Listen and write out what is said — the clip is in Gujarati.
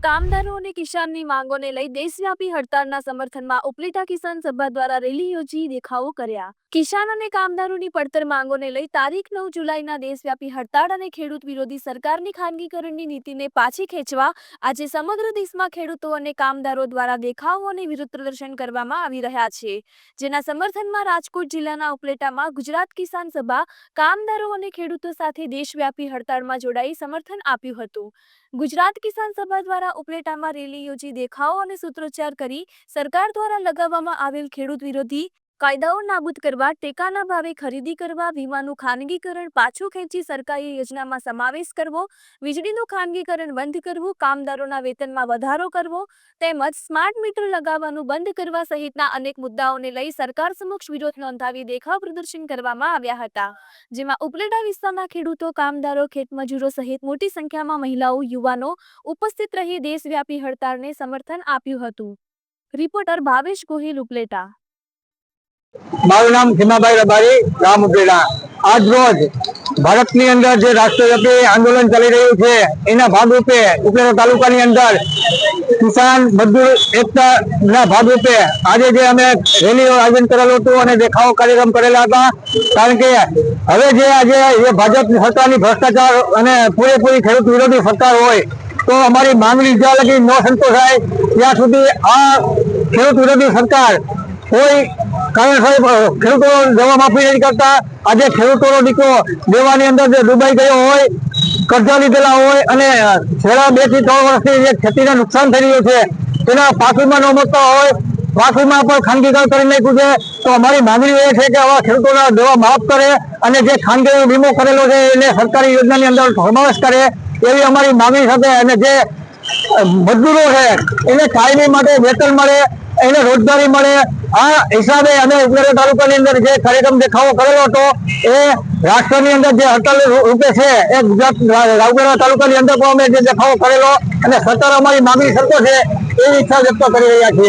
કામદારો અને કિસાનની માંગોને લઈ દેશવ્યાપી હડતાળના સમર્થનમાં ઉપલેટા કિસાન સભા દ્વારા રેલી યોજી દેખાવો કર્યા। કિસાન અને કામદારોની પડતર માંગોને લઈ તારીખ 9 જુલાઈના દેશવ્યાપી હડતાળ અને ખેડૂત વિરોધી સરકારની ખાનગીકરણની નીતિને પાછી ખેંચવા આજે સમગ્ર દેશમાં ખેડૂતો અને કામદારો દ્વારા દેખાવો અને વિરોધ પ્રદર્શન કરવામાં આવી રહ્યા છે, જેના સમર્થનમાં રાજકોટ જિલ્લાના ઉપલેટામાં ગુજરાત કિસાન સભા કામદારો અને ખેડૂતો સાથે દેશવ્યાપી હડતાળમાં જોડાઈ સમર્થન આપ્યું હતું। ગુજરાત કિસાન સભા દ્વારા ઉપલેટામાં રેલી યોજી દેખાવો અને સૂત્રોચ્ચાર કરી સરકાર દ્વારા લગાવવામાં આવેલ ખેડૂત વિરોધી કાયદાઓ નાબૂદ કરવા, ટેકાના ભાવે ખરીદી કરવા, વીમાનું ખાનગીકરણ પાછું ખેંચી સરકારી યોજનામાં સમાવેશ કરવો, વીજળીનું ખાનગીકરણ બંધ કરવું, કામદારોના વેતનમાં વધારો કરવો તેમજ સ્માર્ટ મીટર લગાવવાનું બંધ કરવા સહિતના અનેક મુદ્દાઓને લઈ સરકાર સમક્ષ વિરોધ નોંધાવી દેખાવ પ્રદર્શન કરવામાં આવ્યા હતા, જેમાં ઉપલેટા વિસ્તારના ખેડૂતો, કામદારો, ખેતમજૂરો સહિત મોટી સંખ્યામાં મહિલાઓ, યુવાનો ઉપસ્થિત રહી દેશવ્યાપી હડતાળને સમર્થન આપ્યું હતું। રિપોર્ટર ભાવેશ ગોહિલ, ઉપલેટા। મારું નામ ખીમાભાઈ રબારી, ગામ ઉપલેટા। આજ રોજ ભારતની અંદર જે રાષ્ટ્રવ્યાપી આંદોલન ચાલી રહ્યું છે એના ભાગરૂપે ઉપલેટા તાલુકાની અંદર કિસાન મજદૂર એકતાના ભાગરૂપે આજે જે અમે રેલીનું આયોજન કરેલું હતું અને દેખાવો કાર્યક્રમ કરેલા હતા, કારણ કે હવે જે આજે ભાજપ સરકારની ભ્રષ્ટાચાર અને પૂરેપૂરી ખેડૂત વિરોધી સરકાર હોય તો અમારી માંગણી જ્યાં લગી ન સંતોષાય ત્યાં સુધી આ ખેડૂત વિરોધી સરકાર કોઈ કારણસર ખેડૂતો દેવા માફી નથી કરતા। આજે ખેડૂતોનો દીકરો દેવાની અંદર જે ડૂબાઈ ગયો હોય, કર્જા લીધેલા હોય અને છેલ્લા 2 થી 3 વર્ષથી જે ખેતીને નુકસાન થઈ રહ્યું છે તેના પાક વીમા ન મળતા હોય, પાક વીમા પણ ખાનગીકરણ કરી નાખ્યું છે, તો અમારી માંગણી એ છે કે આવા ખેડૂતોના દેવા માફ કરે અને જે ખાનગી વીમો કરેલો છે એને સરકારી યોજનાની અંદર સમાવેશ કરે એવી અમારી માંગણી સાથે, અને જે મજદૂરો છે એને કાયમી માટે વેતન મળે, એને રોજગારી મળે, આ હિસાબે અમે ઉપલેટા તાલુકાની અંદર જે કાર્યક્રમ દેખાવો કરેલો હતો એ રાષ્ટ્રની અંદર જે હડતાલ રૂપે છે એ ગુજરાત ઉપલેટા તાલુકાની અંદર પણ અમે જે દેખાવો કરેલો અને સરકાર અમારી માંગણી સંતોષે એવી ઈચ્છા વ્યક્ત કરી રહ્યા છીએ।